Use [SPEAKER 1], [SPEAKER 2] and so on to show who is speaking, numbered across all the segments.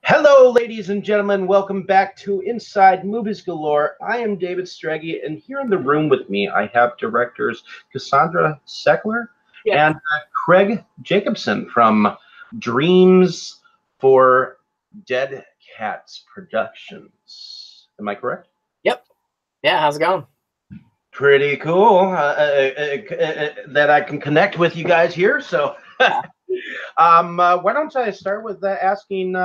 [SPEAKER 1] Hello, ladies and gentlemen. Welcome back to Inside Movies Galore. I am David Strege, and here in the room with me, I have directors Cassandra Sechler and Craig Jacobson from Dreams for Dead Cats Productions. Am I correct?
[SPEAKER 2] Yep. Yeah, how's it going?
[SPEAKER 1] Pretty cool that I can connect with you guys here. So, why don't I start with asking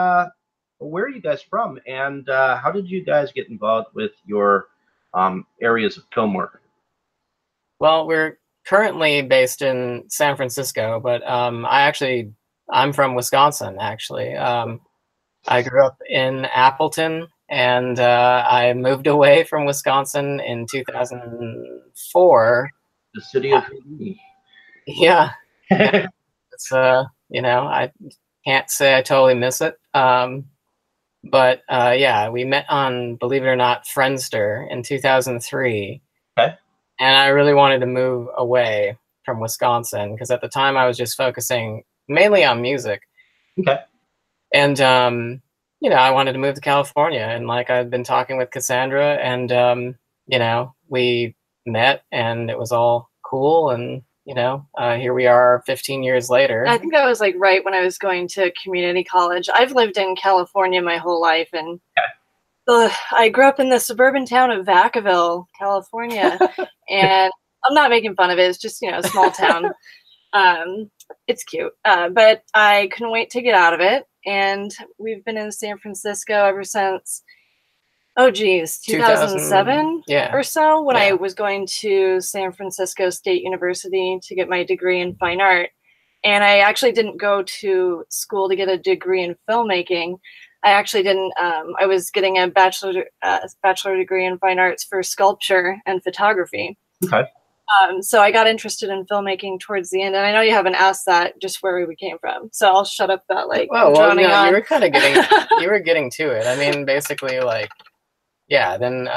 [SPEAKER 1] where are you guys from, and how did you guys get involved with your areas of film work?
[SPEAKER 2] Well, we're currently based in San Francisco, but I'm from Wisconsin, actually. I grew up in Appleton, and I moved away from Wisconsin in 2004.
[SPEAKER 1] The city of Houdini.
[SPEAKER 2] Yeah. It's I can't say I totally miss it. But yeah, we met on, believe it or not, Friendster in 2003.
[SPEAKER 1] Okay.
[SPEAKER 2] And I really wanted to move away from Wisconsin because at the time I was just focusing mainly on music.
[SPEAKER 1] Okay.
[SPEAKER 2] And I wanted to move to California, and like I'd been talking with Cassandra, and we met, and it was all cool, and here we are 15 years later.
[SPEAKER 3] I think that was like right when I was going to community college. I've lived in California my whole life, and I grew up in the suburban town of Vacaville, California, and I'm not making fun of it. It's just, a small town. It's cute, but I couldn't wait to get out of it. And we've been in San Francisco ever since, 2007 or so, when I was going to San Francisco State University to get my degree in fine art. And I actually didn't go to school to get a degree in filmmaking. I was getting a bachelor degree in fine arts for sculpture and photography.
[SPEAKER 1] Okay.
[SPEAKER 3] So I got interested in filmmaking towards the end, and I know you haven't asked that just where we came from. So I'll shut up about
[SPEAKER 2] you were kind of getting to it. I mean, basically, then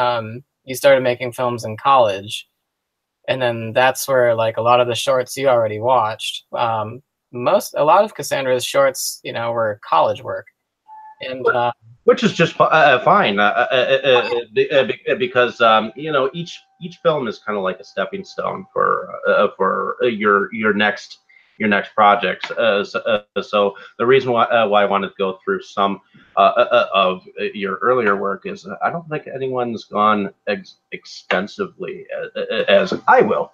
[SPEAKER 2] you started making films in college, and then that's where a lot of the shorts you already watched. A lot of Cassandra's shorts, were college work, and
[SPEAKER 1] which is just fine because each film is kind of like a stepping stone for your next projects. So the reason why I wanted to go through some of your earlier work is I don't think anyone's gone extensively as I will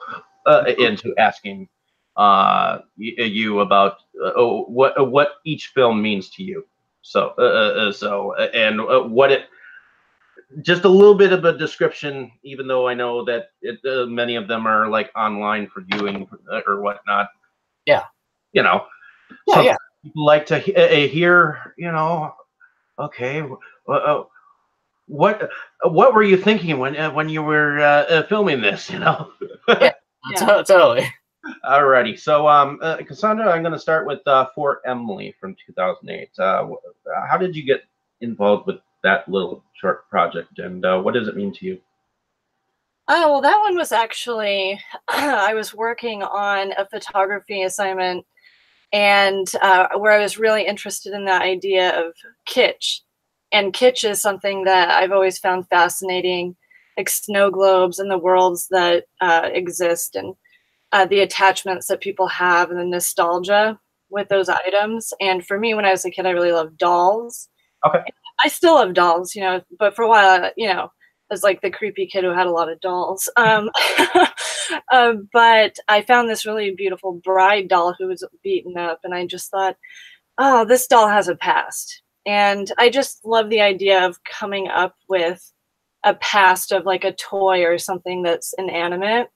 [SPEAKER 1] into asking you about what each film means to you. So what it, just a little bit of a description, even though I know that many of them are online for viewing or whatnot.
[SPEAKER 2] Yeah.
[SPEAKER 1] People like to hear, okay, what were you thinking when you were filming this,
[SPEAKER 2] Totally.
[SPEAKER 1] Alrighty, so Cassandra, I'm going to start with For Emily from 2008. How did you get involved with that little short project, and what does it mean to you?
[SPEAKER 3] Oh, well, that one was actually, I was working on a photography assignment, and where I was really interested in the idea of kitsch. And kitsch is something that I've always found fascinating, like snow globes and the worlds that exist, and the attachments that people have, and the nostalgia with those items. And for me, when I was a kid, I really loved dolls.
[SPEAKER 1] Okay.
[SPEAKER 3] I still love dolls, but for a while, I was like the creepy kid who had a lot of dolls. But I found this really beautiful bride doll who was beaten up, and I just thought, oh, this doll has a past. And I just love the idea of coming up with a past of like a toy or something that's inanimate.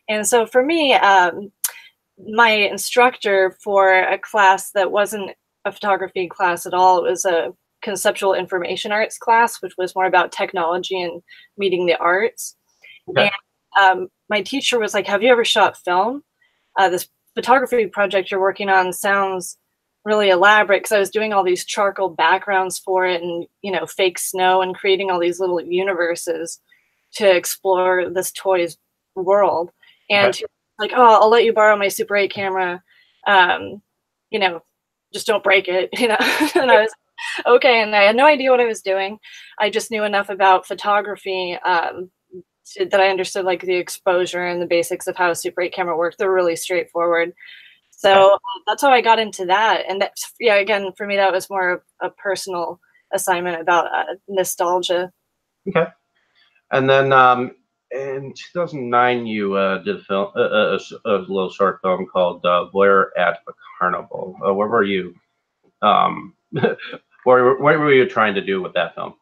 [SPEAKER 3] And so for me, my instructor for a class that wasn't a photography class at all, it was a conceptual information arts class, which was more about technology and meeting the arts. Okay. And my teacher was like, have you ever shot film? This photography project you're working on sounds really elaborate, because I was doing all these charcoal backgrounds for it, and fake snow, and creating all these little universes to explore this toy's world. And like, oh, I'll let you borrow my Super 8 camera, just don't break it, And I was Okay, and I had no idea what I was doing. I just knew enough about photography that I understood like the exposure and the basics of how a Super 8 camera worked. They're really straightforward. So that's how I got into that. And that's, yeah, again, for me, that was more a personal assignment about nostalgia.
[SPEAKER 1] Okay. And then in 2009, you did a film, a little short film called Blair at a Carnival. What were you, what were you trying to do with that film?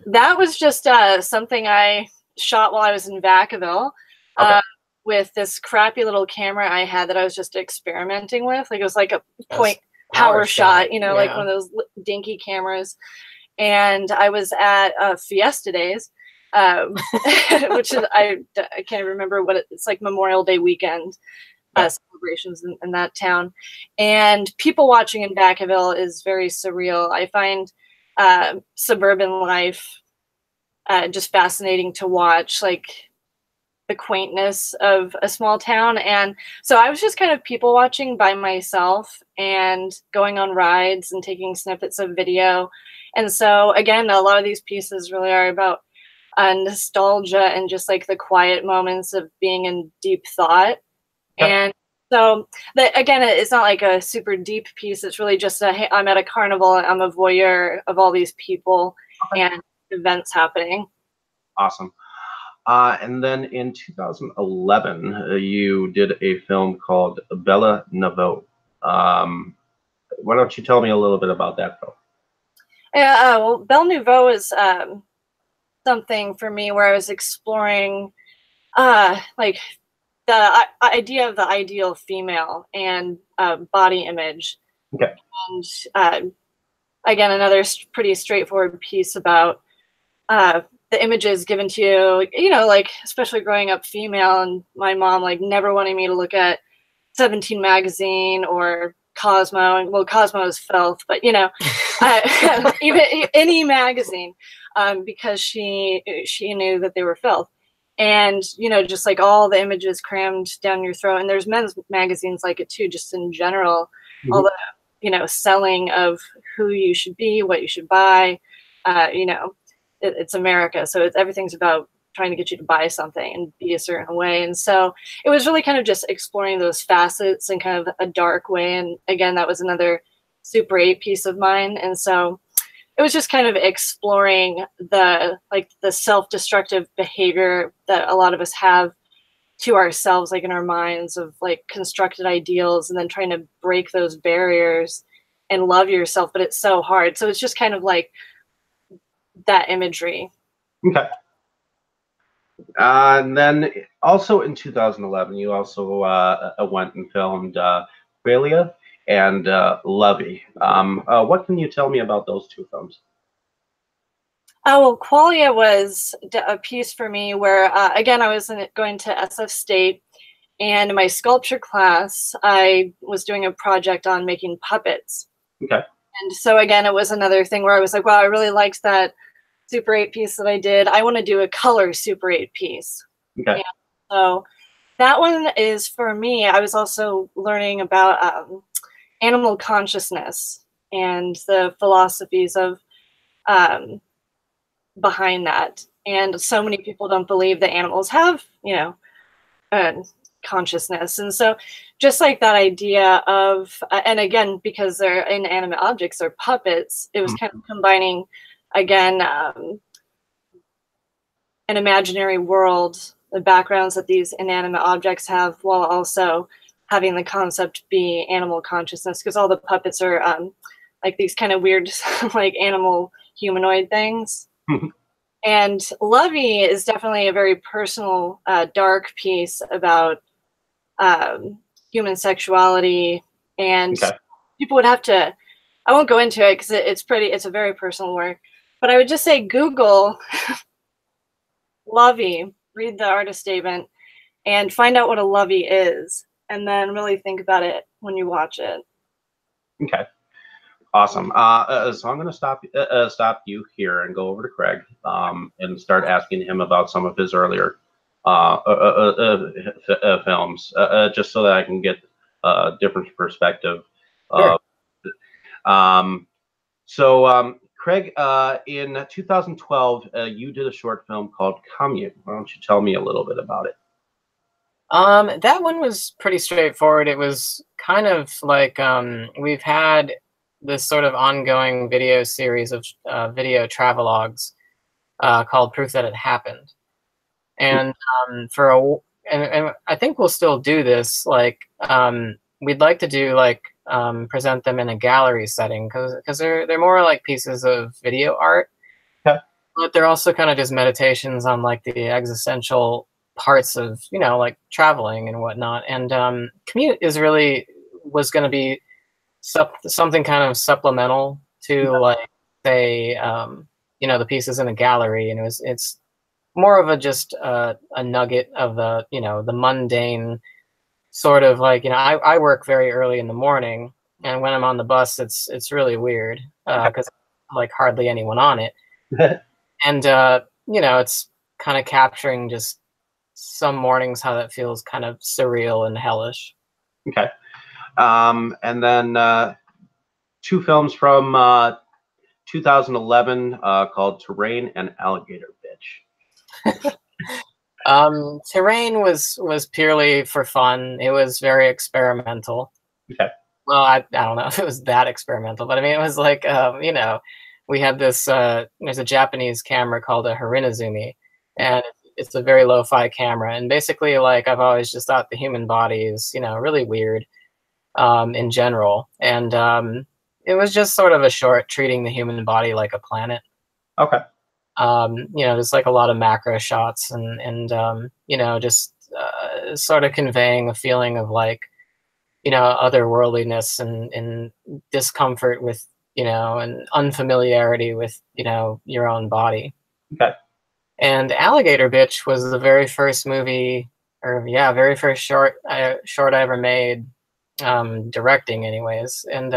[SPEAKER 3] That was just something I shot while I was in Vacaville.
[SPEAKER 1] Okay.
[SPEAKER 3] With this crappy little camera I had that I was just experimenting with. Like it was like a point power shot, you know, like one of those dinky cameras. And I was at Fiesta Days, which is I can't remember what it's like, Memorial Day weekend celebrations in that town. And people watching in Vacaville is very surreal. I find suburban life just fascinating to watch, like the quaintness of a small town. And so I was just kind of people watching by myself and going on rides and taking snippets of video. And so again, a lot of these pieces really are about nostalgia and just like the quiet moments of being in deep thought. And so that, again, it's not like a super deep piece. It's really just hey, I'm at a carnival and I'm a voyeur of all these people and events happening.
[SPEAKER 1] Awesome. And then in 2011, you did a film called Belle Nouveau. Why don't you tell me a little bit about that film?
[SPEAKER 3] Yeah, well, Belle Nouveau is something for me where I was exploring like the idea of the ideal female and body image.
[SPEAKER 1] Okay.
[SPEAKER 3] And again, another pretty straightforward piece about the images given to you, you know, like especially growing up female, and my mom like never wanting me to look at 17 magazine or Cosmo. And well, Cosmo is filth, but you know, even any magazine, because she knew that they were filth. And you know, just like all the images crammed down your throat. And there's men's magazines like it too, just in general. All the, you know, selling of who you should be, what you should buy. You know, it's America, so everything's about trying to get you to buy something and be a certain way. And so it was really kind of just exploring those facets in kind of a dark way. And again, that was another Super 8 piece of mine. And so it was just kind of exploring the self-destructive behavior that a lot of us have to ourselves, like in our minds, of like constructed ideals, and then trying to break those barriers and love yourself. But it's so hard. So it's just kind of like that imagery. Okay.
[SPEAKER 1] And then also in 2011, you also went and filmed Balaya and Lovey. What can you tell me about those two films?
[SPEAKER 3] Oh, well, Qualia was a piece for me where, again, I was going to SF State, and in my sculpture class, I was doing a project on making puppets.
[SPEAKER 1] Okay.
[SPEAKER 3] And so, again, it was another thing where I was like, wow, I really liked that Super 8 piece that I did. I want to do a color Super 8 piece.
[SPEAKER 1] Okay.
[SPEAKER 3] And so that one is for me. I was also learning about animal consciousness and the philosophies of behind that. And so many people don't believe that animals have, you know, consciousness. And so just like that idea of, and again, because they're inanimate objects, they're puppets, it was kind of combining, again, an imaginary world, the backgrounds that these inanimate objects have, while also having the concept be animal consciousness, because all the puppets are like these kind of weird, like animal humanoid things. And Lovey is definitely a very personal, dark piece about human sexuality. And people would have to, I won't go into it because it's a very personal work, but I would just say Google Lovey, read the artist statement, and find out what a Lovey is, and then really think about it when you watch it.
[SPEAKER 1] Okay. Awesome. So I'm going to stop you here and go over to Craig and start asking him about some of his earlier films, just so that I can get a different perspective.
[SPEAKER 2] Sure.
[SPEAKER 1] So, Craig, in 2012, you did a short film called Commute. Why don't you tell me a little bit about it?
[SPEAKER 2] That one was pretty straightforward. It was kind of like we've had this sort of ongoing video series of video travelogues called Proof That It Happened. And and I think we'll still do this. Like we'd like to do like present them in a gallery setting because they're more like pieces of video art,
[SPEAKER 1] Okay.
[SPEAKER 2] but they're also kind of just meditations on like the existential parts of like traveling and whatnot. And Commute was going to be something kind of supplemental to like say the pieces in a gallery, and it's more of just a nugget of the mundane sort of like I work very early in the morning, and when I'm on the bus it's really weird because like hardly anyone on it. And it's kind of capturing just some mornings how that feels kind of surreal and hellish.
[SPEAKER 1] Okay. And then two films from 2011 called Terrain and Alligator Bitch.
[SPEAKER 2] Terrain was purely for fun. It was very experimental.
[SPEAKER 1] Okay.
[SPEAKER 2] Well, I don't know if it was that experimental, but I mean, it was like, we had this, there's a Japanese camera called a Harinazumi, and it's a very lo-fi camera. And basically, like, I've always just thought the human body is, really weird in general. And it was just sort of a short treating the human body like a planet.
[SPEAKER 1] Okay.
[SPEAKER 2] Just like a lot of macro shots and just sort of conveying a feeling of like, otherworldliness and discomfort with, and unfamiliarity with, your own body.
[SPEAKER 1] Okay.
[SPEAKER 2] And Alligator Bitch was the very first movie, very first short I ever made, directing anyways. And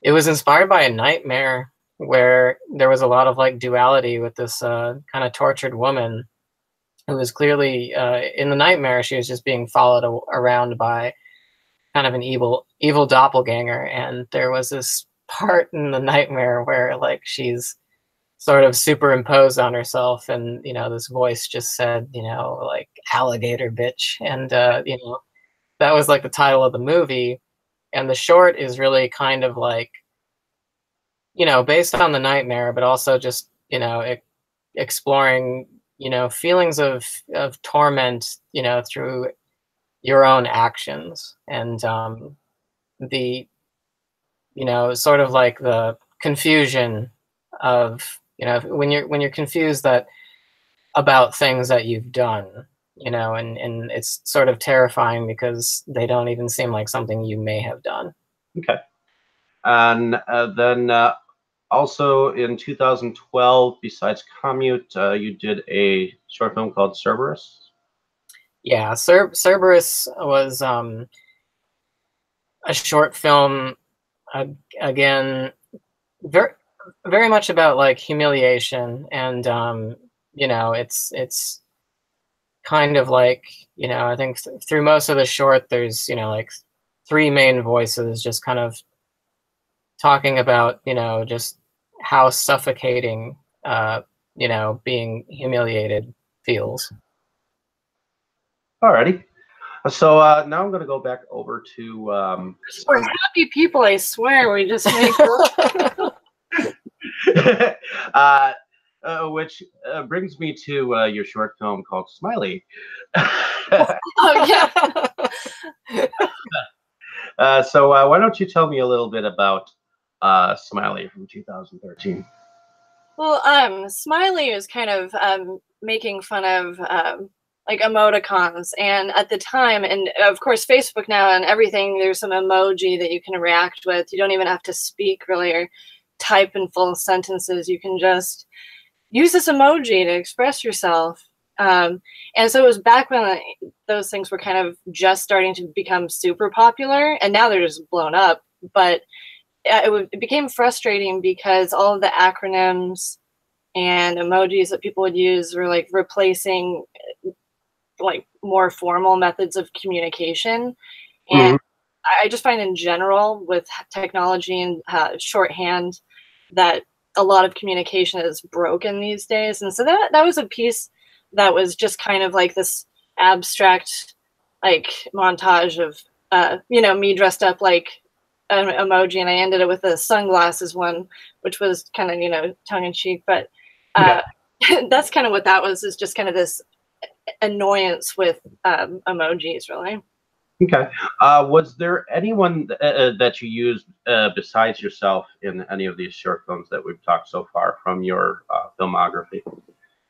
[SPEAKER 2] it was inspired by a nightmare where there was a lot of like duality with this kind of tortured woman who was clearly in the nightmare. She was just being followed around by kind of an evil doppelganger. And there was this part in the nightmare where like she's sort of superimposed on herself, and this voice just said like alligator bitch, and that was like the title of the movie. And the short is really kind of like based on the nightmare, but also just exploring feelings of torment through your own actions, and the sort of like the confusion of when you're confused about things that you've done, and it's sort of terrifying because they don't even seem like something you may have done.
[SPEAKER 1] Okay. And then also in 2012, besides Commute, you did a short film called Cerberus.
[SPEAKER 2] Yeah, Cerberus was a short film, again, very, very much about like humiliation, and it's kind of like I think through most of the short, there's like three main voices just kind of talking about just how suffocating being humiliated feels.
[SPEAKER 1] Alrighty. So now I'm going to go back over to.
[SPEAKER 3] We're happy people, I swear. We just make.
[SPEAKER 1] Which brings me to your short film called Smiley.
[SPEAKER 3] Oh yeah.
[SPEAKER 1] So why don't you tell me a little bit about Smiley from 2013?
[SPEAKER 3] Well, Smiley is kind of making fun of like emoticons, and at the time, and of course Facebook now and everything, there's some emoji that you can react with. You don't even have to speak really or type in full sentences. You can just use this emoji to express yourself. And so it was back when those things were kind of just starting to become super popular, and now they're just blown up. But it became frustrating because all of the acronyms and emojis that people would use were like replacing like more formal methods of communication. And I just find in general with technology and shorthand that a lot of communication is broken these days. And so that was a piece that was just kind of like this abstract, like montage of, me dressed up like an emoji, and I ended it with a sunglasses one, which was kind of, tongue in cheek, but that's kind of what that was, is just kind of this annoyance with emojis, really.
[SPEAKER 1] Okay. Was there anyone that you used besides yourself in any of these short films that we've talked so far from your filmography?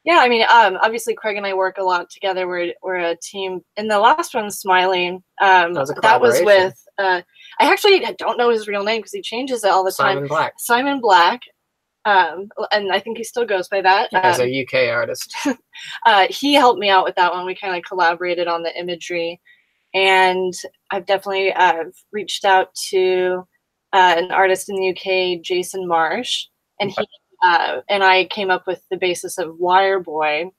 [SPEAKER 3] Yeah, I mean, obviously Craig and I work a lot together. We're a team. In the last one, Smiley, that was with. I actually don't know his real name because he changes it all the time. Simon Black. And I think he still goes by that.
[SPEAKER 2] As a UK artist.
[SPEAKER 3] He helped me out with that one. We kind of collaborated on the imagery. And I've definitely reached out to an artist in the UK, Jason Marsh, and he and I came up with the basis of Wire Boy,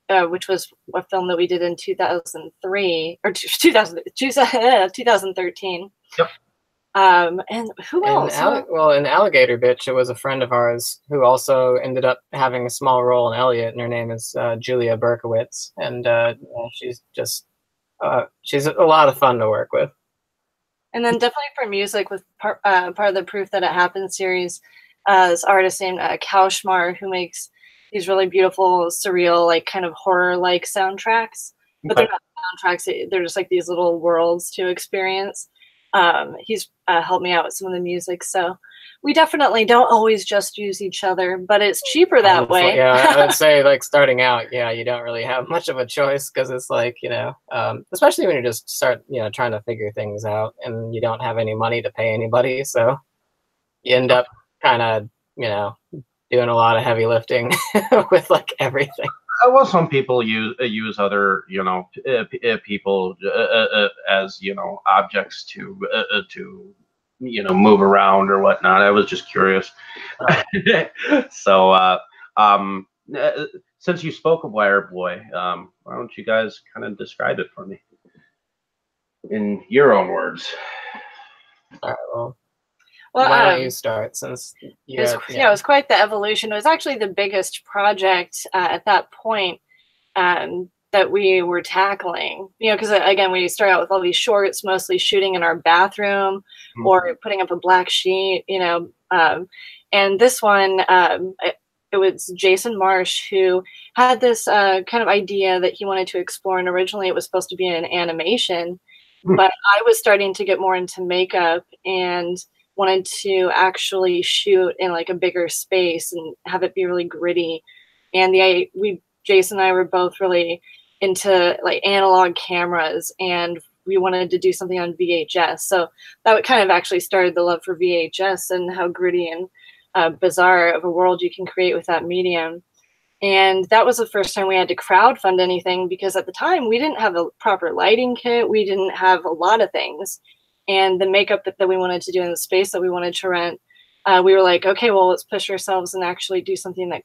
[SPEAKER 3] which was a film that we did in 2003 or 2013.
[SPEAKER 1] Yep.
[SPEAKER 3] And who else?
[SPEAKER 2] In Alligator Bitch, it was a friend of ours who also ended up having a small role in Elliot, and her name is Julia Berkowitz, and she's just. She's a lot of fun to work with.
[SPEAKER 3] And then definitely for music, with part of the Proof That It Happens series, this artist named Kaushmar, who makes these really beautiful, surreal, like kind of horror-like soundtracks. But they're not soundtracks, they're just like these little worlds to experience. He's helped me out with some of the music, so we definitely don't always just use each other, but it's cheaper that way.
[SPEAKER 2] Yeah, I would say like starting out, you don't really have much of a choice, because it's like, especially when you just start, trying to figure things out and you don't have any money to pay anybody. So you end up kind of, doing a lot of heavy lifting with like everything.
[SPEAKER 1] Well, some people use other people as objects to move around or whatnot. I was just curious. So since you spoke of Wire Boy, why don't you guys kind of describe it for me in your own words?
[SPEAKER 2] All right, well, why don't you start, since
[SPEAKER 3] it was quite the evolution. It was actually the biggest project at that point that we were tackling, because again, we start out with all these shorts, mostly shooting in our bathroom or putting up a black sheet, and this one, it was Jason Marsh who had this kind of idea that he wanted to explore, and originally it was supposed to be an animation, but I was starting to get more into makeup and wanted to actually shoot in like a bigger space and have it be really gritty. And Jason and I were both really into like analog cameras, and we wanted to do something on VHS. So that kind of actually started the love for VHS and how gritty and bizarre of a world you can create with that medium. And that was the first time we had to crowdfund anything, because at the time we didn't have a proper lighting kit. We didn't have a lot of things. And the makeup that we wanted to do in the space that we wanted to rent, we were like, okay, well, let's push ourselves and actually do something that,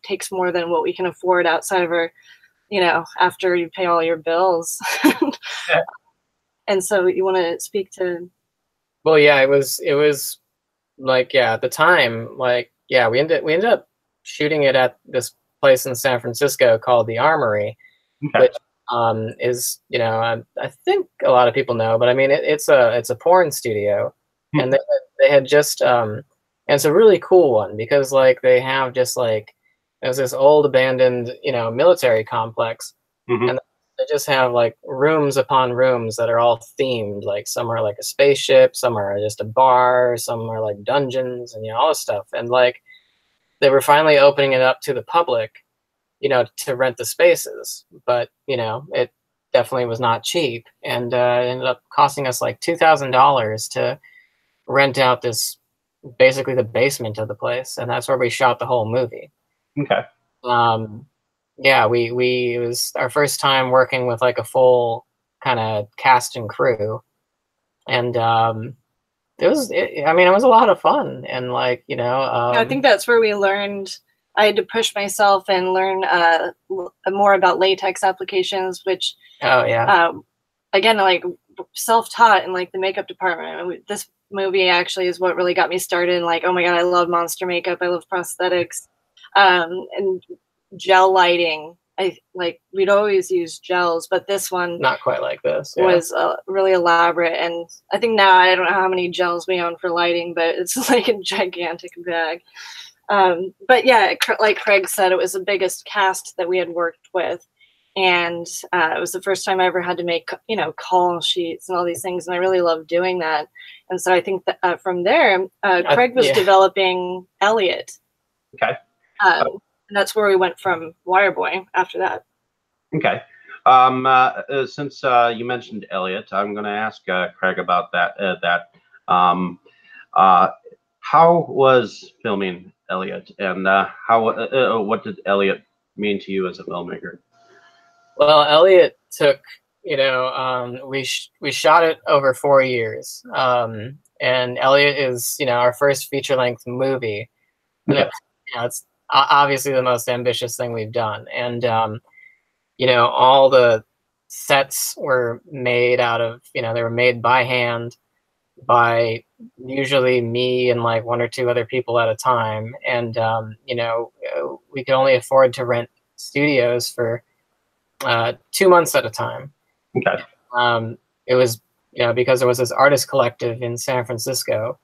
[SPEAKER 3] takes more than what we can afford outside of our, after you pay all your bills.
[SPEAKER 1] Yeah.
[SPEAKER 3] And so you want to speak to?
[SPEAKER 2] Well, yeah, it was like, at the time, like, we ended up shooting it at this place in San Francisco called the Armory, which is, I think a lot of people know, but I mean, it's a porn studio, and they had just, and it's a really cool one, because like they have just like, there's this old abandoned, military complex, and they just have like rooms upon rooms that are all themed. Like some are like a spaceship, some are just a bar, some are like dungeons, and all this stuff. And like they were finally opening it up to the public, to rent the spaces, but it definitely was not cheap, and it ended up costing us like $2,000 to rent out this, basically the basement of the place, and that's where we shot the whole movie.
[SPEAKER 1] Okay.
[SPEAKER 2] It was our first time working with like a full kind of cast and crew, and it was a lot of fun, and like
[SPEAKER 3] I think that's where we learned. I had to push myself and learn more about latex applications, which again, like self-taught in like the makeup department. And this movie actually is what really got me started. Like, oh my God, I love monster makeup. I love prosthetics, and gel lighting. We'd always use gels, but this one
[SPEAKER 2] Not quite like this.
[SPEAKER 3] was really elaborate. And I think now I don't know how many gels we own for lighting, but it's like a gigantic bag. But yeah, like Craig said, it was the biggest cast that we had worked with. And it was the first time I ever had to make, call sheets and all these things. And I really loved doing that. And so I think that from there, Craig was developing Elliot.
[SPEAKER 1] Okay.
[SPEAKER 3] And that's where we went from Wireboy after that.
[SPEAKER 1] Okay. Since you mentioned Elliot, I'm going to ask Craig about that. How was filming Elliot, and what did Elliot mean to you as a filmmaker?
[SPEAKER 2] Well, Elliot took, we shot it over 4 years, and Elliot is, our first feature-length movie.
[SPEAKER 1] Okay.
[SPEAKER 2] And it's obviously the most ambitious thing we've done, and all the sets were made out of, they were made by hand by usually me and like 1 or 2 other people at a time, and we could only afford to rent studios for 2 months at a time.
[SPEAKER 1] Okay.
[SPEAKER 2] It was, because there was this artist collective in San Francisco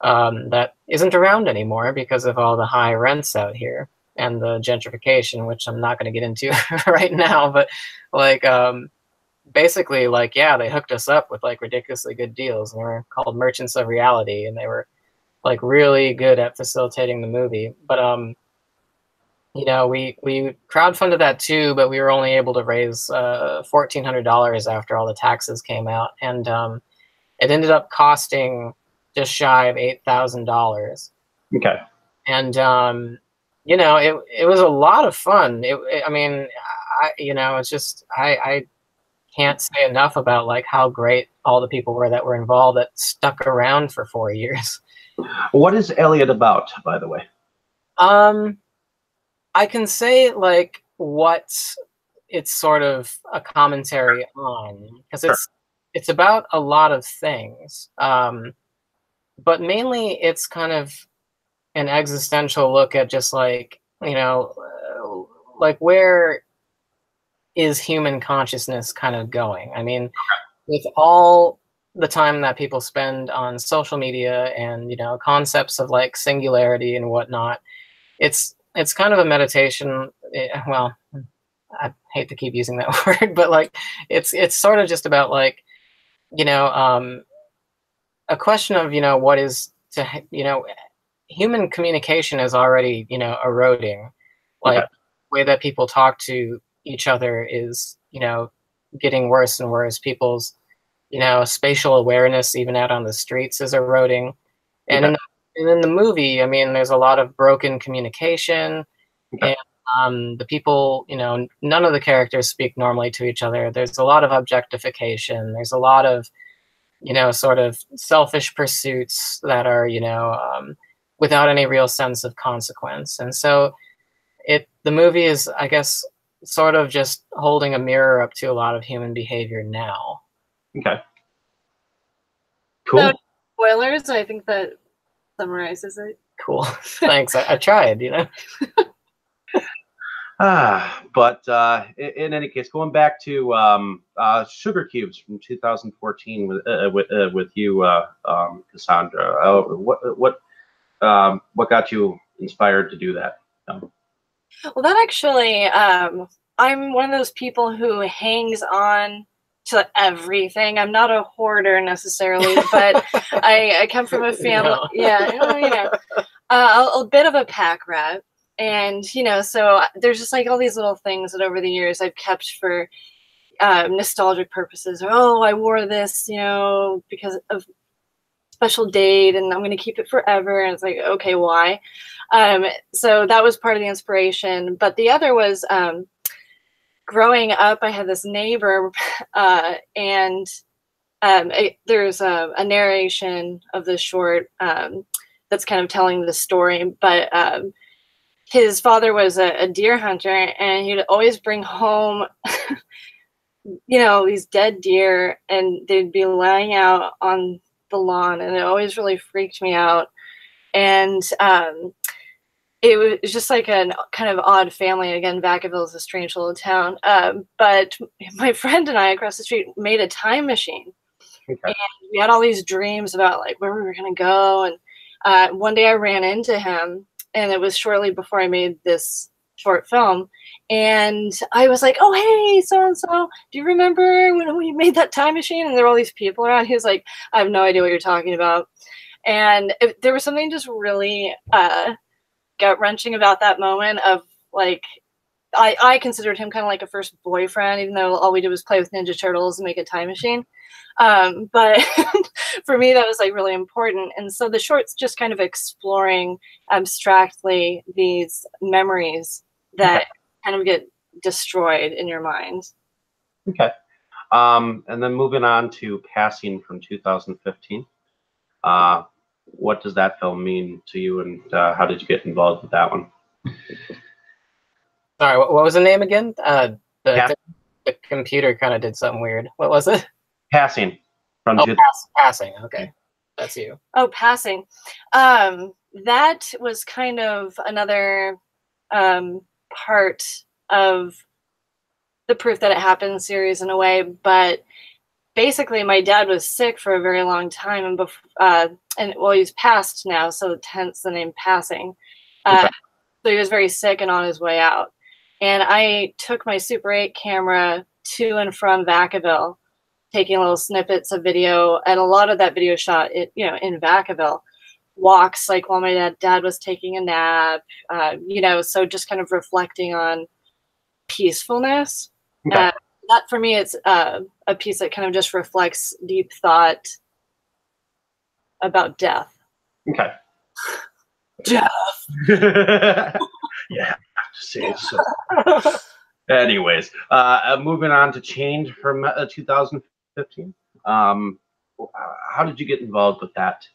[SPEAKER 2] that isn't around anymore because of all the high rents out here and the gentrification, which I'm not going to get into right now. But like, basically, like, yeah, they hooked us up with like ridiculously good deals, and they were called Merchants of Reality, and they were like really good at facilitating the movie. But we crowdfunded that too, but we were only able to raise $1,400 after all the taxes came out, and it ended up costing just shy of $8,000.
[SPEAKER 1] Okay.
[SPEAKER 2] And it was a lot of fun. It's just I can't say enough about like how great all the people were that were involved that stuck around for 4 years.
[SPEAKER 1] What is Elliot about, by the way?
[SPEAKER 2] I can say like what it's sort of a commentary on, because it's about a lot of things, but mainly it's kind of an existential look at just like like where is human consciousness kind of going. I mean, with all the time that people spend on social media and concepts of like singularity and whatnot, it's kind of a meditation. Well, I hate to keep using that word, but like it's sort of just about like a question of what is to human communication is already eroding. Like the way that people talk to each other is getting worse and worse. People's spatial awareness even out on the streets is eroding. And in the movie, I mean, there's a lot of broken communication, and the people, none of the characters speak normally to each other. There's a lot of objectification. There's a lot of, sort of selfish pursuits that are, without any real sense of consequence. And so the movie is, I guess, sort of just holding a mirror up to a lot of human behavior now.
[SPEAKER 1] Okay. Cool.
[SPEAKER 3] No spoilers. I think that summarizes it.
[SPEAKER 2] Cool. Thanks. I tried,
[SPEAKER 1] But in any case, going back to Sugar Cubes from 2014 with you, Cassandra. What got you inspired to do that?
[SPEAKER 3] Well, that actually, I'm one of those people who hangs on to everything. I'm not a hoarder necessarily, but I come from a family. A bit of a pack rat. And, so there's just like all these little things that over the years I've kept for nostalgic purposes. Or, oh, I wore this, because of special date and I'm going to keep it forever. And it's like, okay, why? So that was part of the inspiration. But the other was growing up, I had this neighbor and there's a narration of the short that's kind of telling the story. But his father was a deer hunter, and he'd always bring home these dead deer, and they'd be lying out on the lawn, and it always really freaked me out. And it was just like a kind of odd family. Again, Vacaville is a strange little town. But my friend and I across the street made a time machine. Okay. And we had all these dreams about like where we were going to go. And one day I ran into him, and it was shortly before I made this short film. And I was like, oh, hey, so-and-so, do you remember when we made that time machine? And there were all these people around. He was like, I have no idea what you're talking about. And there was something just really gut-wrenching about that moment of like, I considered him kind of like a first boyfriend, even though all we did was play with Ninja Turtles and make a time machine. But for me, that was like really important. And so the short's just kind of exploring abstractly these memories that kind of get destroyed in your mind.
[SPEAKER 1] Okay. And then moving on to Passing from 2015. What does that film mean to you, and how did you get involved with that one?
[SPEAKER 2] Sorry, what was the name again? The computer kind of did something weird. What was it?
[SPEAKER 1] Passing. From
[SPEAKER 2] Passing. Okay, that's you.
[SPEAKER 3] Oh, Passing. That was kind of another part of the Proof That It Happened series in a way, but basically my dad was sick for a very long time, and well, he's passed now, so hence the name Passing. Okay. So he was very sick and on his way out. And I took my Super 8 camera to and from Vacaville, taking little snippets of video, and a lot of that video shot in Vacaville. Walks like while my dad was taking a nap, so just kind of reflecting on peacefulness. Okay. That for me, it's a piece that kind of just reflects deep thought about death.
[SPEAKER 1] Okay.
[SPEAKER 3] Death.
[SPEAKER 1] Yeah, to say so. Anyways, moving on to Change from 2015. How did you get involved with that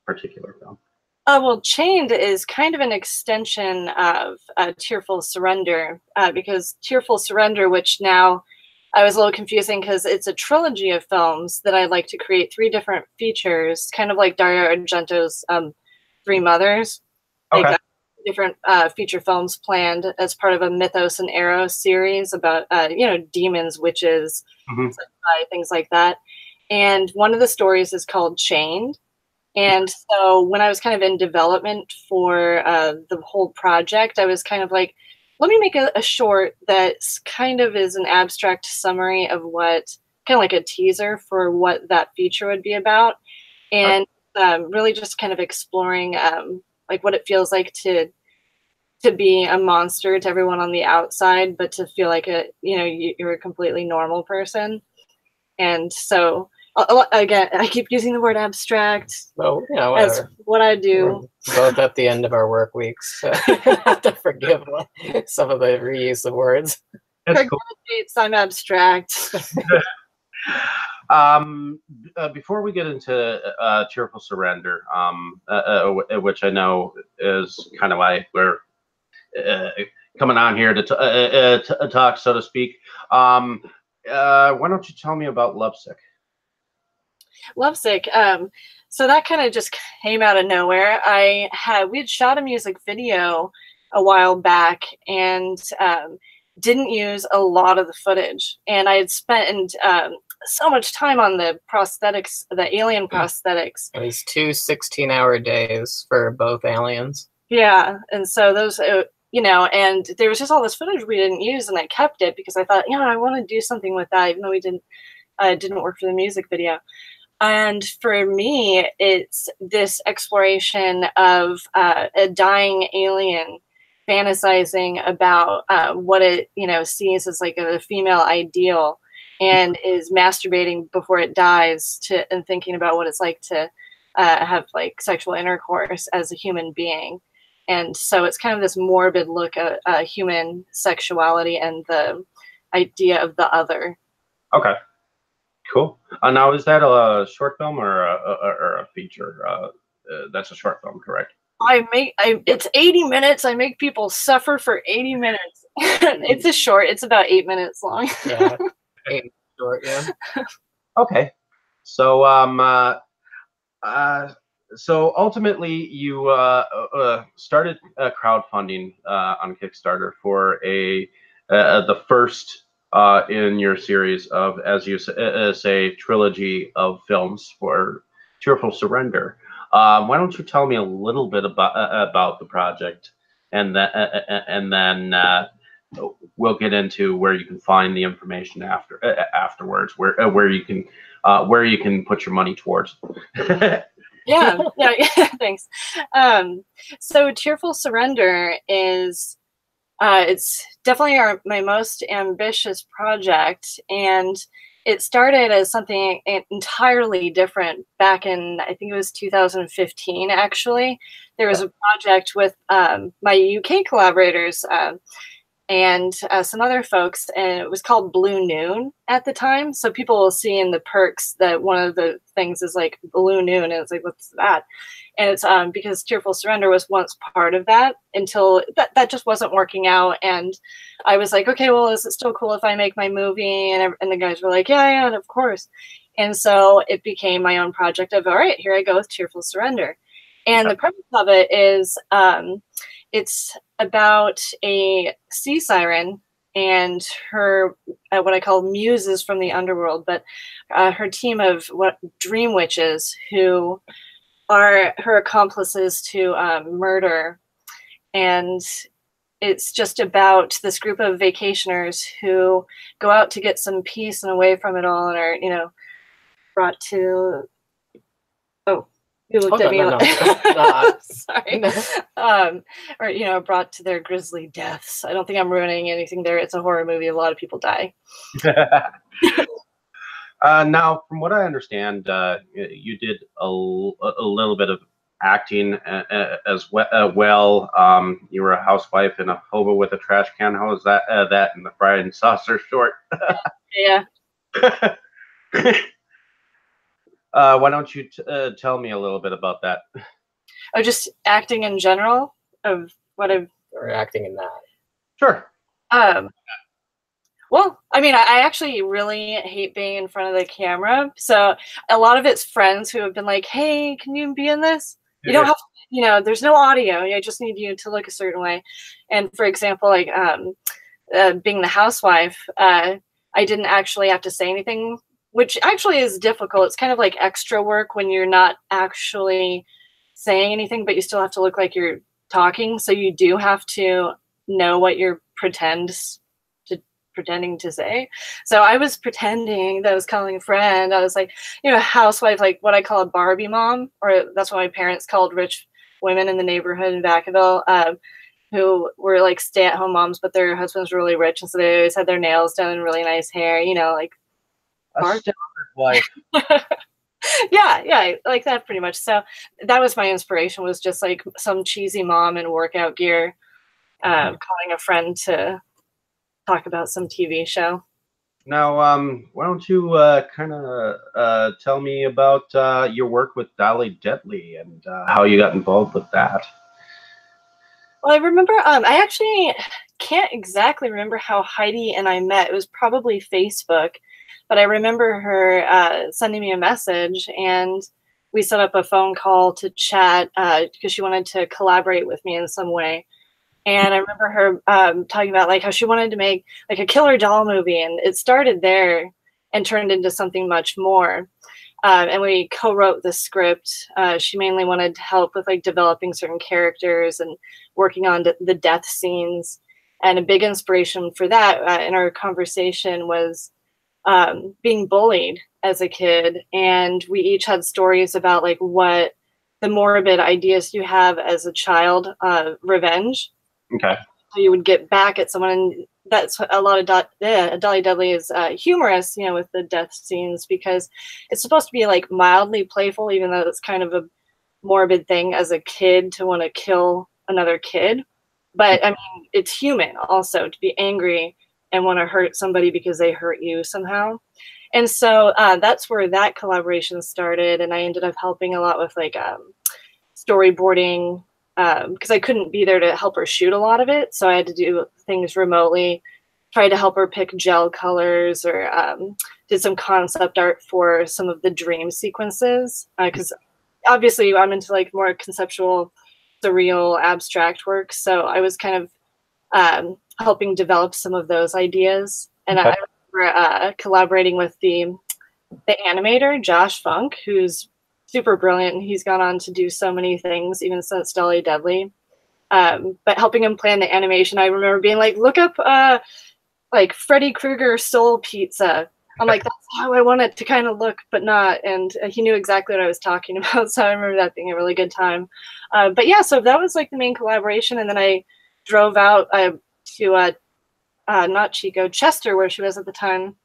[SPEAKER 1] particular film?
[SPEAKER 3] Well, Chained is kind of an extension of Cheerful Surrender, because Cheerful Surrender, which now I was a little confusing because it's a trilogy of films that I like to create 3 different features, kind of like Dario Argento's Three Mothers.
[SPEAKER 1] Okay.
[SPEAKER 3] Like, different feature films planned as part of a Mythos and Eros series about, demons, witches, things like that. And one of the stories is called Chained. And so when I was kind of in development for the whole project, I was kind of like, let me make a short that kind of is an abstract summary of what, kind of like a teaser for what that feature would be about. And really just kind of exploring like what it feels like to be a monster to everyone on the outside, but to feel like you're a completely normal person. And so again, I keep using the word abstract.
[SPEAKER 2] Well,
[SPEAKER 3] as what I do.
[SPEAKER 2] We're both at the end of our work weeks, so you have to forgive some of the reuse of words.
[SPEAKER 1] That's cool.
[SPEAKER 3] I'm abstract.
[SPEAKER 1] Before we get into Cheerful Surrender, which I know is kind of why we're coming on here to talk, so to speak. Why don't you tell me about Lovesick?
[SPEAKER 3] Lovesick. So that kind of just came out of nowhere. We had shot a music video a while back and didn't use a lot of the footage. And I had spent so much time on the prosthetics, the alien prosthetics.
[SPEAKER 2] It was 2 16-hour days for both aliens.
[SPEAKER 3] Yeah. And so those, and there was just all this footage we didn't use, and I kept it because I thought, I want to do something with that, even though we didn't work for the music video. And for me, it's this exploration of a dying alien fantasizing about what it, sees as like a female ideal, and is masturbating before it dies and thinking about what it's like to have like sexual intercourse as a human being. And so it's kind of this morbid look at human sexuality and the idea of the other.
[SPEAKER 1] Okay. Cool. Now, is that a short film or a feature? That's a short film, correct?
[SPEAKER 3] It's 80 minutes. I make people suffer for 80 minutes. It's a short. It's about 8 minutes long.
[SPEAKER 2] Yeah. short, yeah.
[SPEAKER 1] Okay. So so ultimately you started crowdfunding on Kickstarter for the first in your series of, as you say, trilogy of films for Cheerful Surrender. Why don't you tell me a little bit about the project, and then we'll get into where you can find the information afterwards, where you can put your money towards.
[SPEAKER 3] Yeah, thanks. So Cheerful Surrender is it's definitely my most ambitious project, and it started as something entirely different back in, I think it was 2015, actually. There was a project with my UK collaborators, and some other folks, and it was called Blue Noon at the time. So people will see in the perks that one of the things is like Blue Noon, and it's like, what's that? And it's because Cheerful Surrender was once part of that until that just wasn't working out. And I was like, okay, well, is it still cool if I make my movie? And the guys were like, yeah, of course. And so it became my own project of, all right, here I go with Cheerful Surrender. And the premise of it is it's about a sea siren and her what I call muses from the underworld, but her team of dream witches who are her accomplices to murder. And it's just about this group of vacationers who go out to get some peace and away from it all, and are, brought to, you looked at me like, sorry. Or, brought to their grisly deaths. I don't think I'm ruining anything there. It's a horror movie. A lot of people die.
[SPEAKER 1] Now, from what I understand, you did a little bit of acting as well. You were a housewife and a hobo with a trash can. How was that in the Fried and Saucer short?
[SPEAKER 3] Yeah.
[SPEAKER 1] Why don't you tell me a little bit about that?
[SPEAKER 3] Oh, just acting in general of what I've...
[SPEAKER 2] Or acting in that.
[SPEAKER 1] Sure.
[SPEAKER 3] Well, I mean, I actually really hate being in front of the camera. So a lot of it's friends who have been like, hey, can you be in this? You don't have to, there's no audio. I just need you to look a certain way. And for example, like being the housewife, I didn't actually have to say anything, which actually is difficult. It's kind of like extra work when you're not actually saying anything, but you still have to look like you're talking. So you do have to know what you're pretending to say. So I was pretending that I was calling a friend. I was like, a housewife, like what I call a Barbie mom, or that's what my parents called rich women in the neighborhood in Vacaville, who were like stay-at-home moms, but their husbands were really rich, and so they always had their nails done and really nice hair, like
[SPEAKER 1] a standard wife.
[SPEAKER 3] yeah, like that pretty much. So that was my inspiration, was just like some cheesy mom in workout gear, calling a friend to talk about some TV show.
[SPEAKER 1] Now, why don't you kind of tell me about your work with Dolly Deadly and how you got involved with that?
[SPEAKER 3] Well, I remember, I actually can't exactly remember how Heidi and I met. It was probably Facebook, but I remember her sending me a message, and we set up a phone call to chat because she wanted to collaborate with me in some way. And I remember her talking about like how she wanted to make like a killer doll movie, and it started there and turned into something much more. And we co-wrote the script. She mainly wanted help with like developing certain characters and working on the death scenes. And a big inspiration for that in our conversation was being bullied as a kid. And we each had stories about like what the morbid ideas you have as a child, revenge.
[SPEAKER 1] Okay.
[SPEAKER 3] So you would get back at someone, and that's a lot of Dolly Deadly is humorous, with the death scenes, because it's supposed to be like mildly playful, even though it's kind of a morbid thing as a kid to want to kill another kid. But I mean, it's human also to be angry and want to hurt somebody because they hurt you somehow. And so that's where that collaboration started, and I ended up helping a lot with like storyboarding, because I couldn't be there to help her shoot a lot of it, so I had to do things remotely tried to help her pick gel colors, or did some concept art for some of the dream sequences. Because obviously I'm into like more conceptual, surreal, abstract work. So I was kind of helping develop some of those ideas. And I remember collaborating with the animator, Josh Funk, who's super brilliant. And he's gone on to do so many things, even since Dolly Deadly. But helping him plan the animation, I remember being like, look up like Freddy Krueger Soul Pizza. I'm like, that's how I want it to kind of look, but not. And he knew exactly what I was talking about. So I remember that being a really good time. But yeah, so that was like the main collaboration. And then I drove out to not Chico, Chester, where she was at the time,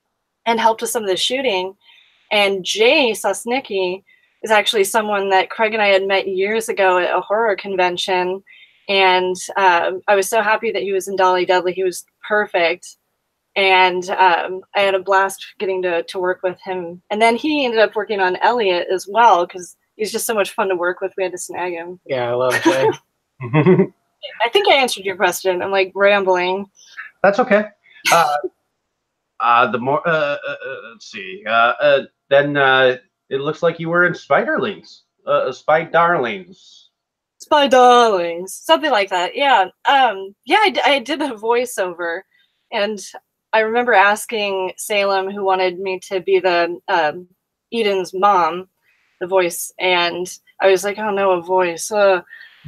[SPEAKER 3] and helped with some of the shooting. And Jay Sosnicki is actually someone that Craig and I had met years ago at a horror convention. And I was so happy that he was in Dolly Deadly. He was perfect. And I had a blast getting to work with him. And then he ended up working on Elliot as well, because he's just so much fun to work with. We had to snag him.
[SPEAKER 2] Yeah, I love Jay.
[SPEAKER 3] I think I answered your question. I'm like rambling.
[SPEAKER 1] That's okay. The more let's see. Then it looks like you were in Spiderlings, Spiderlings.
[SPEAKER 3] Spy Darlings, something like that. Yeah. I did a voiceover, and I remember asking Salem, who wanted me to be the Eden's mom, the voice, and I was like, oh no, a voice. And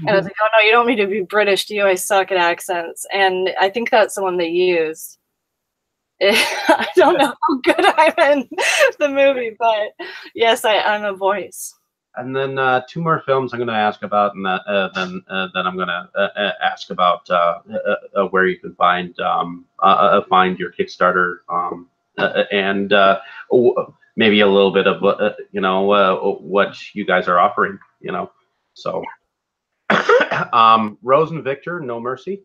[SPEAKER 3] I was like, oh no, you don't want me to be British, do you? I suck at accents. And I think that's the one they used. I don't know how good I'm in the movie, but yes, I'm a voice.
[SPEAKER 1] And then 2 more films I'm going to ask about, and then I'm going to ask about where you can find your Kickstarter, and maybe a little bit of what you guys are offering. So Rose and Victor, No Mercy.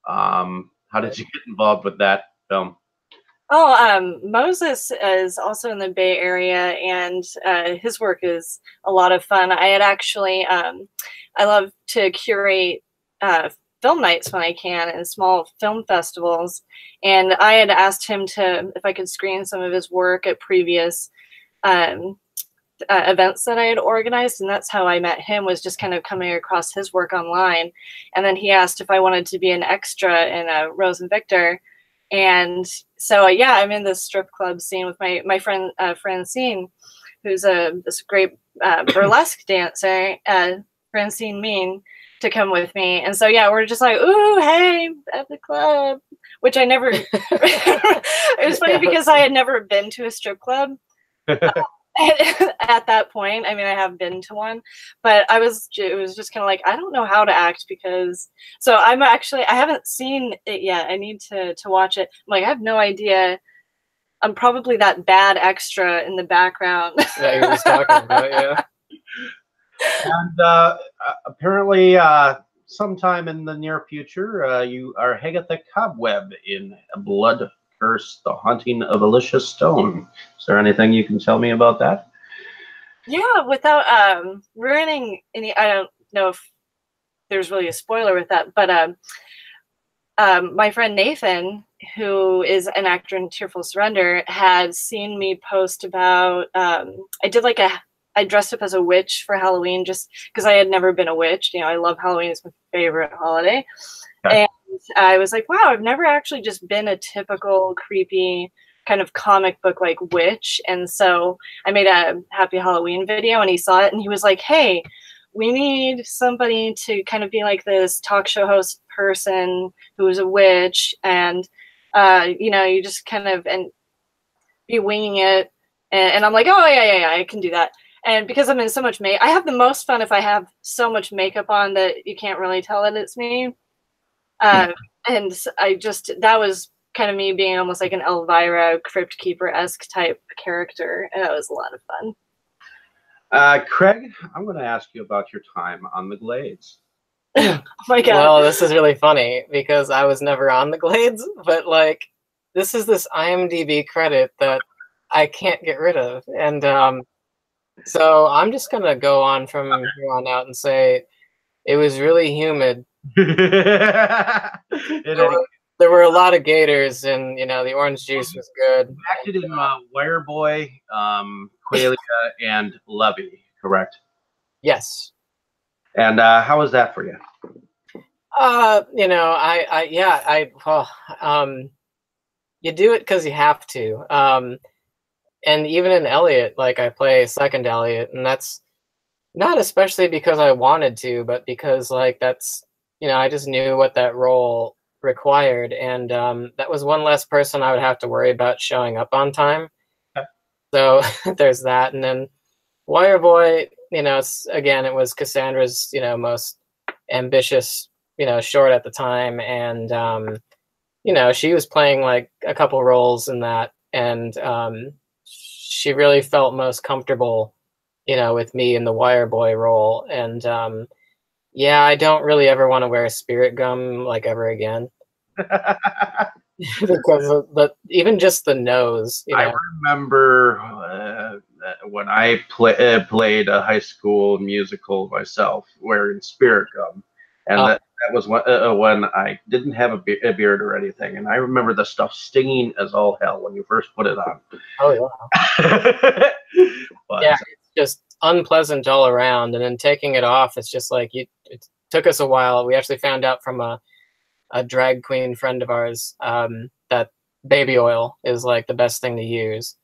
[SPEAKER 1] How did you get involved with that film?
[SPEAKER 3] Oh, Moses is also in the Bay Area, and his work is a lot of fun. I had actually, I love to curate film nights when I can and small film festivals. And I had asked him if I could screen some of his work at previous events that I had organized. And that's how I met him, was just kind of coming across his work online. And then he asked if I wanted to be an extra in Rose and Victor. And so, yeah, I'm in this strip club scene with my friend Francine, who's this great burlesque dancer, Francine Mean, to come with me. And so, yeah, we're just like, ooh, hey, at the club, which I never, it was funny because I had never been to a strip club. At that point. I mean, I have been to one, but it was just kind of like, I don't know how to act, because so I haven't seen it yet. I need to watch it. I'm like, I have no idea. I'm probably that bad extra in the background.
[SPEAKER 2] Yeah, you were just talking about, yeah.
[SPEAKER 1] And apparently sometime in the near future, you are Hagatha Cobweb in Blood Curse, The Haunting of Alicia Stone. Is there anything you can tell me about that?
[SPEAKER 3] Yeah, without ruining any, I don't know if there's really a spoiler with that, but my friend Nathan, who is an actor in Cheerful Surrender, had seen me post about, I dressed up as a witch for Halloween just because I had never been a witch. I love Halloween. It's my favorite holiday. Okay. And I was like, wow, I've never actually just been a typical creepy kind of comic book like witch. And so I made a Happy Halloween video, and he saw it and he was like, hey, we need somebody to kind of be like this talk show host person who is a witch, and you just kind of and be winging it. And I'm like, oh yeah, I can do that. And because I'm in so much I have the most fun if I have so much makeup on that you can't really tell that it's me. And that was kind of me being almost like an Elvira Crypt Keeper-esque type character, and that was a lot of fun.
[SPEAKER 1] Craig, I'm going to ask you about your time on the Glades.
[SPEAKER 3] Oh my god.
[SPEAKER 2] Well, this is really funny because I was never on the Glades, but like this IMDb credit that I can't get rid of. And so I'm just going to go on from here on out and say it was really humid. There were a lot of gators, and you know the orange juice was good.
[SPEAKER 1] Acted in Wireboy, Qualia, and Lovey, correct?
[SPEAKER 2] Yes.
[SPEAKER 1] And how was that for you?
[SPEAKER 2] You know, you do it because you have to. And even in Elliot, like I play second Elliot, and that's not especially because I wanted to, but because like that's, you know, I just knew what that role required, and that was one less person I would have to worry about showing up on time.
[SPEAKER 1] Okay.
[SPEAKER 2] So there's that, and then Wire Boy, you know, again, it was Cassandra's, you know, most ambitious, you know, short at the time, and you know, she was playing like a couple roles in that, and she really felt most comfortable, you know, with me in the Wire Boy role, and yeah, I don't really ever want to wear spirit gum like ever again. Because of even just the nose, you know.
[SPEAKER 1] I remember when I played a high school musical myself, wearing spirit gum, and that was when I didn't have a beard or anything, and I remember the stuff stinging as all hell when you first put it on.
[SPEAKER 2] Oh yeah. But, yeah, it's just unpleasant all around, and then taking it off, it's just like it took us a while. We actually found out from a drag queen friend of ours that baby oil is like the best thing to use.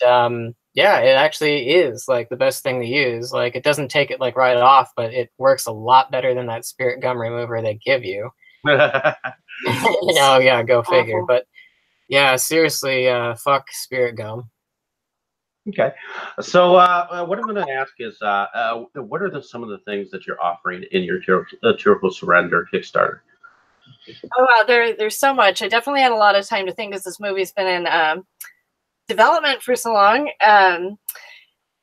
[SPEAKER 2] And yeah, it actually is like the best thing to use. Like it doesn't take it like right off, but it works a lot better than that spirit gum remover they give you. You know, yeah, go figure. Awful. But yeah, seriously, fuck spirit gum.
[SPEAKER 1] Okay, so what I'm going to ask is, what are some of the things that you're offering in your Cheerful Surrender Kickstarter?
[SPEAKER 3] Oh wow, there's so much. I definitely had a lot of time to think because this movie's been in development for so long.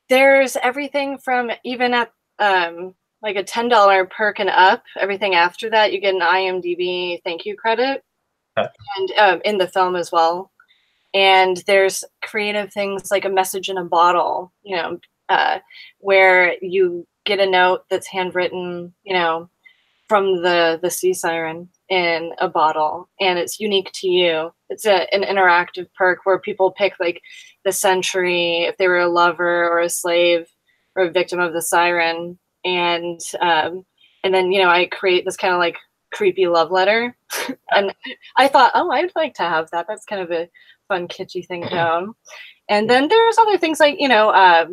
[SPEAKER 3] There's everything from even at like a $10 perk and up. Everything after that, you get an IMDb thank you credit, and in the film as well. And there's creative things like a message in a bottle, you know, where you get a note that's handwritten, you know, from the sea siren in a bottle, and it's unique to you. It's an interactive perk where people pick like the century, if they were a lover or a slave or a victim of the siren, and then, you know, I create this kind of like creepy love letter. And I thought, oh, I'd like to have that. That's kind of a fun kitschy thing to own. And then there's other things like, you know,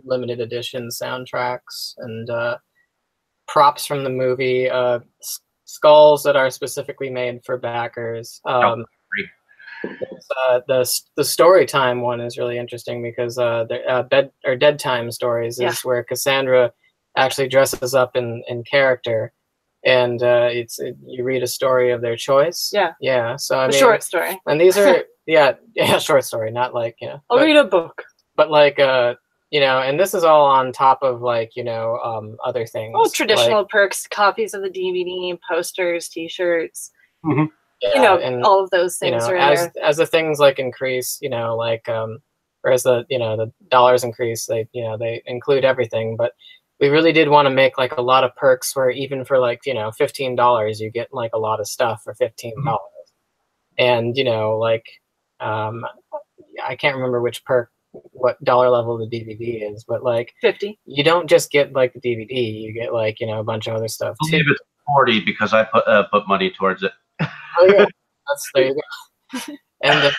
[SPEAKER 2] limited edition soundtracks and props from the movie, skulls that are specifically made for backers. The story time one is really interesting because Dead Time Stories is where Cassandra actually dresses up in character, and you read a story of their choice. Yeah. So I mean,
[SPEAKER 3] short story.
[SPEAKER 2] And these are short story, not like, you know.
[SPEAKER 3] I'll read a book.
[SPEAKER 2] But like you know, and this is all on top of like, you know, other things.
[SPEAKER 3] Oh, traditional like, perks, copies of the DVD, posters, T-shirts.
[SPEAKER 1] Mm-hmm.
[SPEAKER 3] You know, and, all of those things,
[SPEAKER 2] you know,
[SPEAKER 3] are
[SPEAKER 2] as the things like increase, you know, like or as the, you know, the dollars increase, they, you know, they include everything. But we really did want to make like a lot of perks where even for like, you know, $15 you get like a lot of stuff for $15. Mm-hmm. And you know, like I can't remember which perk, what dollar level the DVD is, but like
[SPEAKER 3] 50. You
[SPEAKER 2] don't just get like the DVD, you get like, you know, a bunch of other stuff too.
[SPEAKER 1] I believe it's 40 because I put money towards it.
[SPEAKER 2] Oh yeah, there you go. And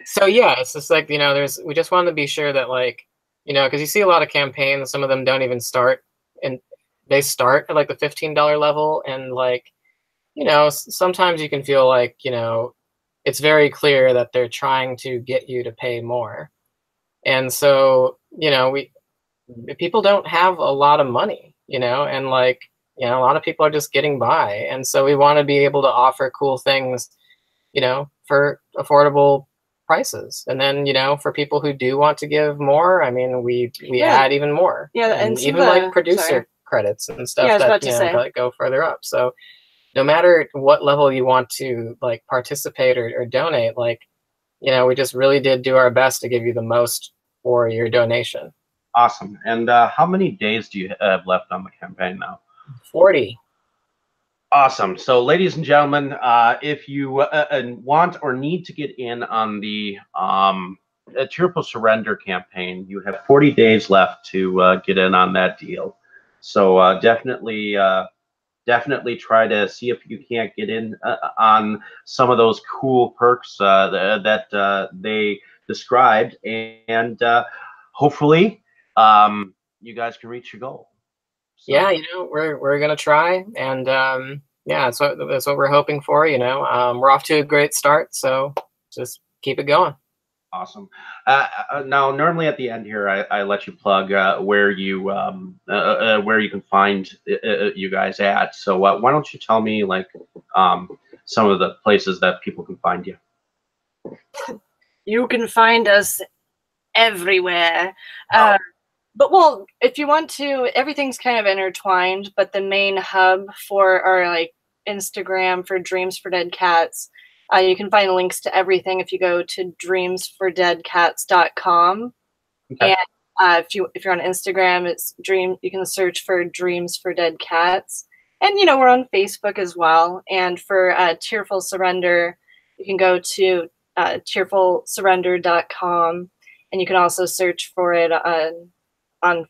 [SPEAKER 2] so yeah, it's just like, you know, we just wanted to be sure that like, you know, because you see a lot of campaigns, some of them don't even start, and they start at like the $15 level, and like, you know, sometimes you can feel like, you know, it's very clear that they're trying to get you to pay more. And so, you know, people don't have a lot of money, you know, and like, you know, a lot of people are just getting by. And so we want to be able to offer cool things, you know, for affordable prices. And then, you know, for people who do want to give more, I mean, we add even more.
[SPEAKER 3] Yeah,
[SPEAKER 2] and even like producer credits and stuff that, you know, like go further up. So no matter what level you want to like participate or donate, like, you know, we just really did do our best to give you the most for your donation.
[SPEAKER 1] Awesome. And how many days do you have left on the campaign now?
[SPEAKER 2] 40.
[SPEAKER 1] Awesome. So, ladies and gentlemen, if you want or need to get in on the Cheerful Surrender campaign, you have 40 days left to get in on that deal. So definitely try to see if you can't get in on some of those cool perks that they described, and hopefully you guys can reach your goal. So.
[SPEAKER 2] Yeah, we're gonna try, and yeah, that's what we're hoping for. We're off to a great start, so just keep it going.
[SPEAKER 1] Awesome. Now, normally at the end here, I let you plug where you can find you guys at. So why don't you tell me some of the places that people can find you?
[SPEAKER 3] You can find us everywhere. But well, if you want to, everything's kind of intertwined, but the main hub for our Instagram for Dreams for Dead Cats, you can find links to everything if you go to dreamsfordeadcats.com.
[SPEAKER 1] Okay.
[SPEAKER 3] And if you're on Instagram, you can search for Dreams for Dead Cats. And we're on Facebook as well. And for Cheerful Surrender, you can go to cheerfulsurrender.com, and you can also search for it on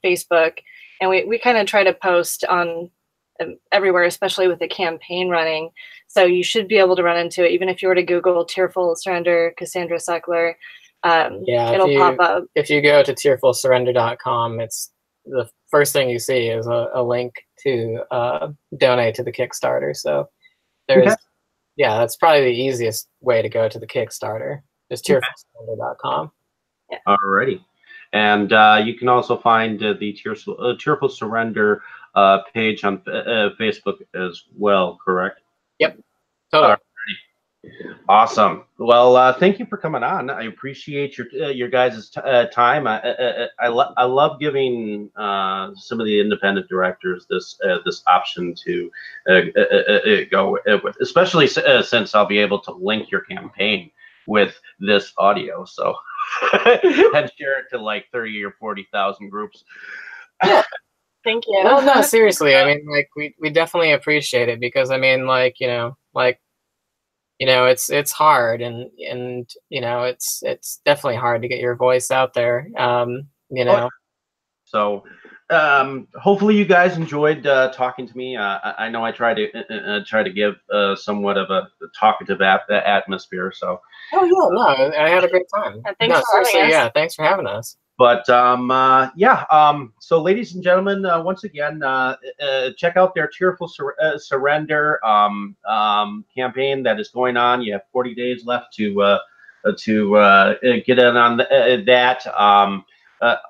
[SPEAKER 3] Facebook, and we kind of try to post on everywhere, especially with the campaign running. So you should be able to run into it, even if you were to Google Cheerful Surrender Cassandra Sechler. It'll pop up.
[SPEAKER 2] If you go to cheerfulsurrender.com, it's the first thing you see is a link to donate to the Kickstarter. So yeah, that's probably the easiest way to go to the Kickstarter. Just cheerfulsurrender.com.
[SPEAKER 3] Yeah.
[SPEAKER 1] Alrighty. And you can also find the Cheerful Surrender page on Facebook as well, correct?
[SPEAKER 2] Yep, totally.
[SPEAKER 1] Awesome. Well, thank you for coming on. I appreciate your guys' time. I love giving some of the independent directors this option to go with, especially since I'll be able to link your campaign with this audio. So. And share it to 30 or 40,000 groups.
[SPEAKER 3] Thank you.
[SPEAKER 2] Well, no, seriously. I mean, we definitely appreciate it, because I mean, it's hard, and it's definitely hard to get your voice out there.
[SPEAKER 1] So hopefully you guys enjoyed talking to me. I know I try to give somewhat of a talkative atmosphere. So.
[SPEAKER 2] Oh yeah, no, I had a great time.
[SPEAKER 3] Thanks for having us.
[SPEAKER 2] Yeah, thanks for having us.
[SPEAKER 1] But so ladies and gentlemen, once again, check out their Cheerful Surrender campaign that is going on. You have 40 days left to get in on that.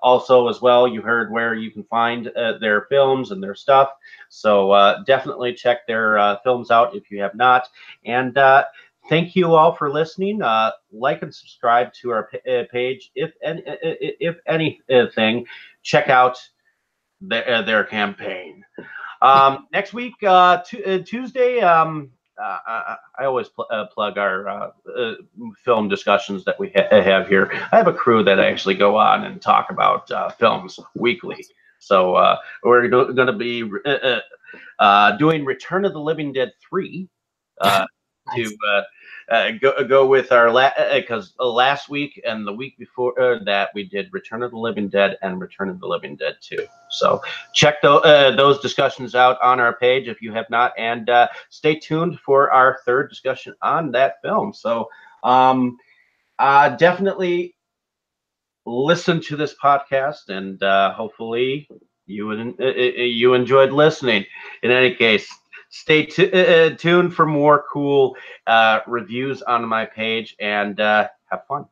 [SPEAKER 1] Also, as well, you heard where you can find their films and their stuff. So definitely check their films out if you have not. And thank you all for listening. Like and subscribe to our page. If anything, check out their campaign. Next week, Tuesday, I always plug our film discussions that we have here. I have a crew that actually go on and talk about films weekly. So we're going to be doing Return of the Living Dead 3. Nice. To go with our because last week and the week before that we did Return of the Living Dead and Return of the Living Dead 2. So check those discussions out on our page if you have not, and stay tuned for our third discussion on that film. So definitely listen to this podcast, and hopefully you enjoyed listening. In any case, stay tuned for more cool reviews on my page, and have fun.